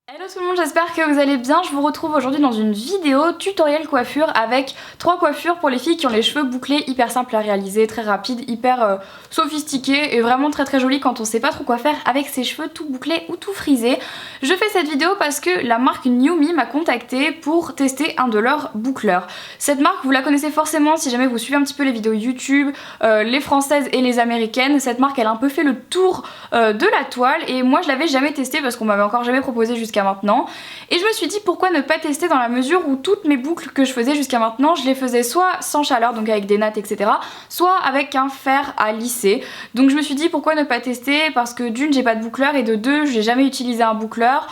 Hello tout le monde, j'espère que vous allez bien. Je vous retrouve aujourd'hui dans une vidéo tutoriel coiffure avec 3 coiffures pour les filles qui ont les cheveux bouclés, hyper simples à réaliser, très rapides, hyper sophistiqués et vraiment très jolies quand on sait pas trop quoi faire avec ses cheveux tout bouclés ou tout frisés. Je fais cette vidéo parce que la marque New Me m'a contacté pour tester un de leurs boucleurs. Cette marque, vous la connaissez forcément si jamais vous suivez un petit peu les vidéos YouTube, les françaises et les américaines. Cette marque, elle a un peu fait le tour de la toile et moi je l'avais jamais testée parce qu'on m'avait encore jamais proposé jusqu'à maintenant, et je me suis dit pourquoi ne pas tester dans la mesure où toutes mes boucles que je faisais jusqu'à maintenant, je les faisais soit sans chaleur, donc avec des nattes etc, soit avec un fer à lisser. Donc je me suis dit pourquoi ne pas tester, parce que d'une j'ai pas de boucleur et de deux j'ai jamais utilisé un boucleur.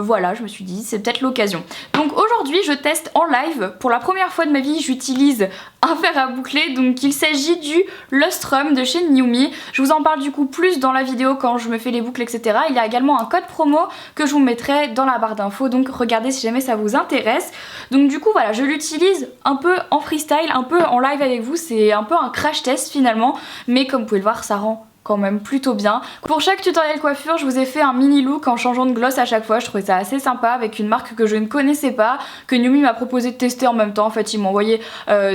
Voilà, je me suis dit c'est peut-être l'occasion. Donc aujourd'hui je teste en live, pour la première fois de ma vie j'utilise un fer à boucler, donc il s'agit du Lustrum de chez New Me. Je vous en parle du coup plus dans la vidéo quand je me fais les boucles etc. Il y a également un code promo que je vous mettrai dans la barre d'infos, donc regardez si jamais ça vous intéresse. Donc du coup voilà, je l'utilise un peu en freestyle, un peu en live avec vous, c'est un peu un crash test finalement, mais comme vous pouvez le voir ça rend quand même plutôt bien. Pour chaque tutoriel coiffure, je vous ai fait un mini look en changeant de gloss à chaque fois. Je trouvais ça assez sympa avec une marque que je ne connaissais pas, que New Me m'a proposé de tester en même temps. En fait, ils m'ont envoyé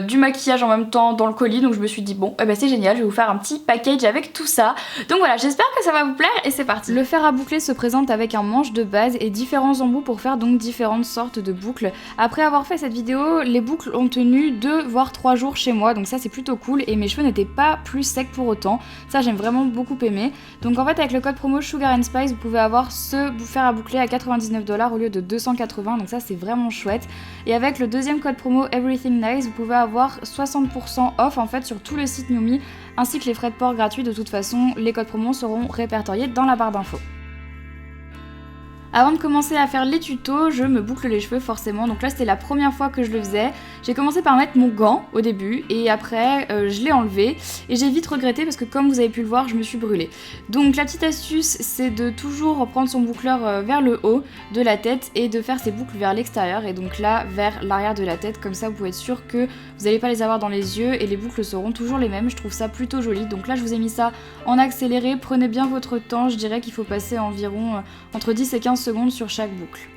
du maquillage en même temps dans le colis, donc je me suis dit bon, eh ben c'est génial, je vais vous faire un petit package avec tout ça. Donc voilà, j'espère que ça va vous plaire et c'est parti. Le fer à boucler se présente avec un manche de base et différents embouts pour faire donc différentes sortes de boucles. Après avoir fait cette vidéo, les boucles ont tenu 2 voire 3 jours chez moi, donc ça c'est plutôt cool, et mes cheveux n'étaient pas plus secs pour autant. Ça j'aime vraiment beaucoup aimé. Donc en fait avec le code promo Sugar and Spice vous pouvez avoir ce fer à boucler à 99 $ au lieu de 280, donc ça c'est vraiment chouette. Et avec le deuxième code promo Everything Nice vous pouvez avoir 60% off en fait sur tout le site New Me, ainsi que les frais de port gratuits. De toute façon les codes promo seront répertoriés dans la barre d'infos. Avant de commencer à faire les tutos, je me boucle les cheveux forcément, donc là c'était la première fois que je le faisais. J'ai commencé par mettre mon gant au début et après je l'ai enlevé et j'ai vite regretté parce que comme vous avez pu le voir je me suis brûlée. Donc la petite astuce c'est de toujours prendre son boucleur vers le haut de la tête et de faire ses boucles vers l'extérieur et donc là vers l'arrière de la tête, comme ça vous pouvez être sûr que vous n'allez pas les avoir dans les yeux et les boucles seront toujours les mêmes. Je trouve ça plutôt joli, donc là je vous ai mis ça en accéléré, prenez bien votre temps, je dirais qu'il faut passer environ entre 10 et 15 secondes sur chaque boucle.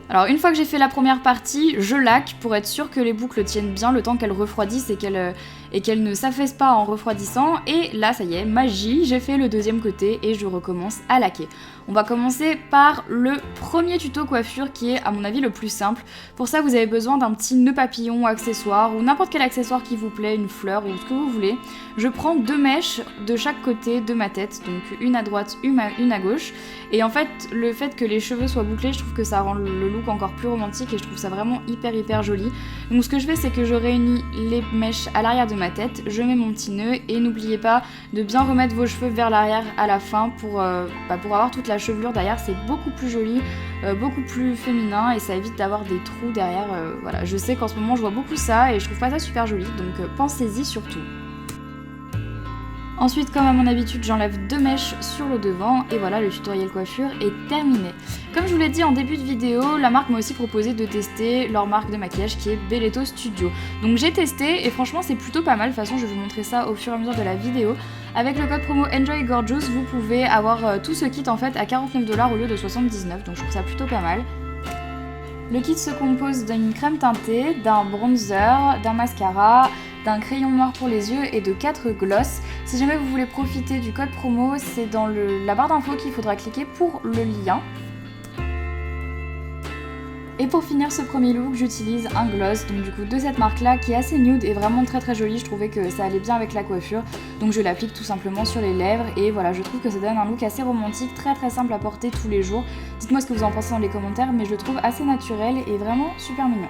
Alors une fois que j'ai fait la première partie, je laque pour être sûre que les boucles tiennent bien le temps qu'elles refroidissent et qu'elles ne s'affaissent pas en refroidissant. Et là ça y est, magie, j'ai fait le deuxième côté et je recommence à laquer. On va commencer par le premier tuto coiffure qui est à mon avis le plus simple. Pour ça vous avez besoin d'un petit nœud papillon accessoire ou n'importe quel accessoire qui vous plaît, une fleur ou ce que vous voulez. Je prends 2 mèches de chaque côté de ma tête, donc une à droite, une à gauche. Et en fait, le fait que les cheveux soient bouclés, je trouve que ça rend le look encore plus romantique et je trouve ça vraiment hyper joli. Donc ce que je fais c'est que je réunis les mèches à l'arrière de ma tête, je mets mon petit nœud et n'oubliez pas de bien remettre vos cheveux vers l'arrière à la fin pour avoir toute la chevelure derrière. C'est beaucoup plus joli, beaucoup plus féminin et ça évite d'avoir des trous derrière. Voilà, je sais qu'en ce moment je vois beaucoup ça et je trouve pas ça super joli, donc pensez-y surtout. Ensuite, comme à mon habitude, j'enlève 2 mèches sur le devant et voilà, le tutoriel coiffure est terminé. Comme je vous l'ai dit en début de vidéo, la marque m'a aussi proposé de tester leur marque de maquillage qui est Belletto Studio. Donc j'ai testé et franchement c'est plutôt pas mal. De toute façon je vais vous montrer ça au fur et à mesure de la vidéo. Avec le code promo Enjoy Gorgeous, vous pouvez avoir tout ce kit en fait à 49 $ au lieu de 79, donc je trouve ça plutôt pas mal. Le kit se compose d'une crème teintée, d'un bronzer, d'un mascara, d'un crayon noir pour les yeux et de 4 glosses. Si jamais vous voulez profiter du code promo, c'est dans la barre d'infos qu'il faudra cliquer pour le lien. Et pour finir ce premier look, j'utilise un gloss, donc du coup de cette marque là qui est assez nude et vraiment très joli. Je trouvais que ça allait bien avec la coiffure, donc je l'applique tout simplement sur les lèvres et voilà, je trouve que ça donne un look assez romantique, très simple à porter tous les jours. Dites-moi ce que vous en pensez dans les commentaires, mais je le trouve assez naturel et vraiment super mignon.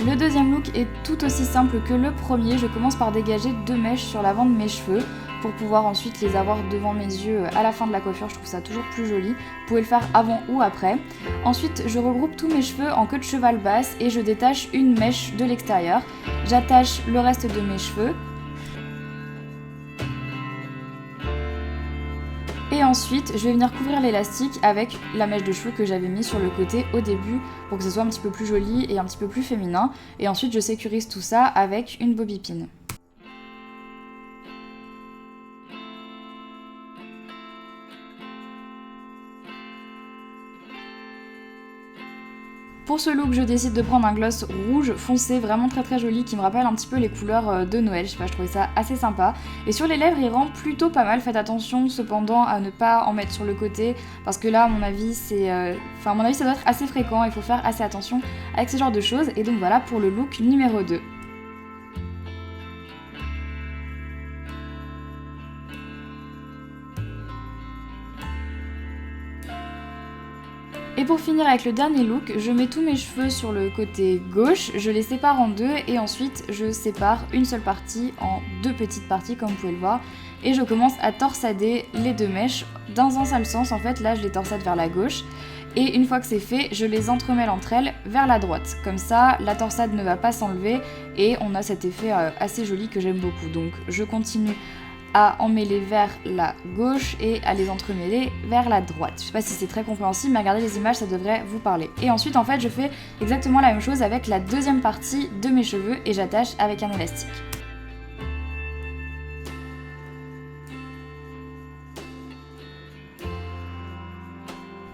Le deuxième look est tout aussi simple que le premier. Je commence par dégager 2 mèches sur l'avant de mes cheveux pour pouvoir ensuite les avoir devant mes yeux à la fin de la coiffure. Je trouve ça toujours plus joli. Vous pouvez le faire avant ou après. Ensuite, je regroupe tous mes cheveux en queue de cheval basse et je détache une mèche de l'extérieur. J'attache le reste de mes cheveux. Et ensuite, je vais venir couvrir l'élastique avec la mèche de cheveux que j'avais mis sur le côté au début pour que ce soit un petit peu plus joli et un petit peu plus féminin. Et ensuite, je sécurise tout ça avec une bobby pin. Pour ce look, je décide de prendre un gloss rouge foncé, vraiment très joli, qui me rappelle un petit peu les couleurs de Noël. Je sais pas, je trouvais ça assez sympa. Et sur les lèvres, il rend plutôt pas mal. Faites attention cependant à ne pas en mettre sur le côté, parce que là, à mon avis, ça doit être assez fréquent. Il faut faire assez attention avec ce genre de choses. Et donc voilà pour le look numéro 2. Et pour finir avec le dernier look, je mets tous mes cheveux sur le côté gauche, je les sépare en deux et ensuite je sépare une seule partie en 2 petites parties comme vous pouvez le voir. Et je commence à torsader les 2 mèches dans un seul sens, en fait là je les torsade vers la gauche. Et une fois que c'est fait, je les entremêle entre elles vers la droite. Comme ça, la torsade ne va pas s'enlever et on a cet effet assez joli que j'aime beaucoup. Donc je continue à emmêler vers la gauche et à les entremêler vers la droite. Je sais pas si c'est très compréhensible, mais regardez les images, ça devrait vous parler. Et ensuite, en fait, je fais exactement la même chose avec la deuxième partie de mes cheveux et j'attache avec un élastique.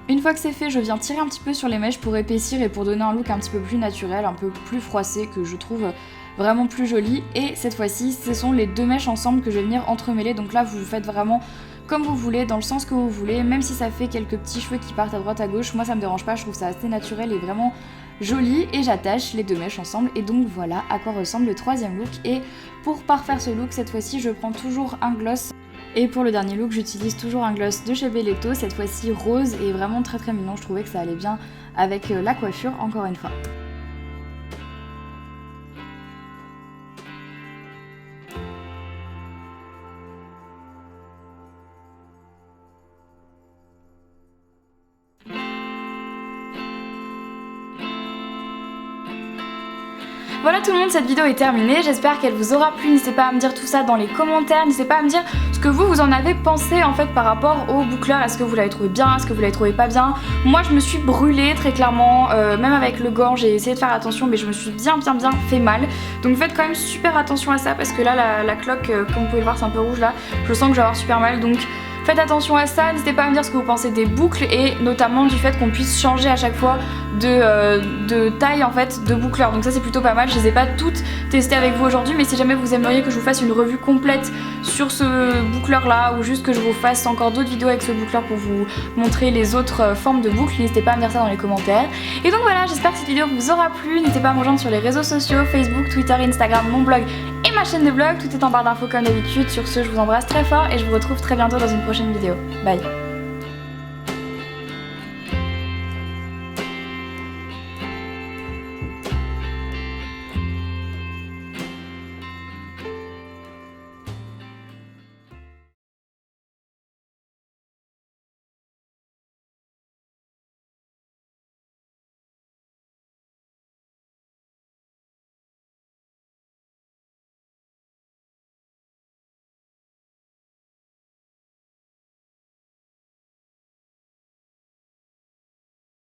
Une fois que c'est fait, je viens tirer un petit peu sur les mèches pour épaissir et pour donner un look un petit peu plus naturel, un peu plus froissé, que je trouve vraiment plus joli. Et cette fois-ci, ce sont les 2 mèches ensemble que je vais venir entremêler. Donc là, vous faites vraiment comme vous voulez, dans le sens que vous voulez, même si ça fait quelques petits cheveux qui partent à droite à gauche. Moi, ça me dérange pas, je trouve ça assez naturel et vraiment joli. Et j'attache les 2 mèches ensemble. Et donc voilà à quoi ressemble le troisième look. Et pour parfaire ce look, cette fois-ci, je prends toujours un gloss. Et pour le dernier look, j'utilise toujours un gloss de chez Belletto, cette fois-ci rose et vraiment très mignon. Je trouvais que ça allait bien avec la coiffure, encore une fois. Voilà tout le monde, cette vidéo est terminée, j'espère qu'elle vous aura plu, n'hésitez pas à me dire tout ça dans les commentaires, n'hésitez pas à me dire ce que vous en avez pensé en fait par rapport au boucleur, est-ce que vous l'avez trouvé bien, est-ce que vous l'avez trouvé pas bien. Moi je me suis brûlée très clairement, même avec le gant j'ai essayé de faire attention mais je me suis bien fait mal, donc faites quand même super attention à ça parce que là la cloque comme vous pouvez le voir c'est un peu rouge là, je sens que je vais avoir super mal donc faites attention à ça, n'hésitez pas à me dire ce que vous pensez des boucles et notamment du fait qu'on puisse changer à chaque fois de taille en fait de boucleur. Donc ça c'est plutôt pas mal, je les ai pas toutes testées avec vous aujourd'hui mais si jamais vous aimeriez que je vous fasse une revue complète sur ce boucleur là ou juste que je vous fasse encore d'autres vidéos avec ce boucleur pour vous montrer les autres formes de boucles, n'hésitez pas à me dire ça dans les commentaires. Et donc voilà, j'espère que cette vidéo vous aura plu, n'hésitez pas à me rejoindre sur les réseaux sociaux, Facebook, Twitter, Instagram, mon blog et ma chaîne de blog, tout est en barre d'infos comme d'habitude. Sur ce, je vous embrasse très fort et je vous retrouve très bientôt dans une prochaine vidéo. Bye.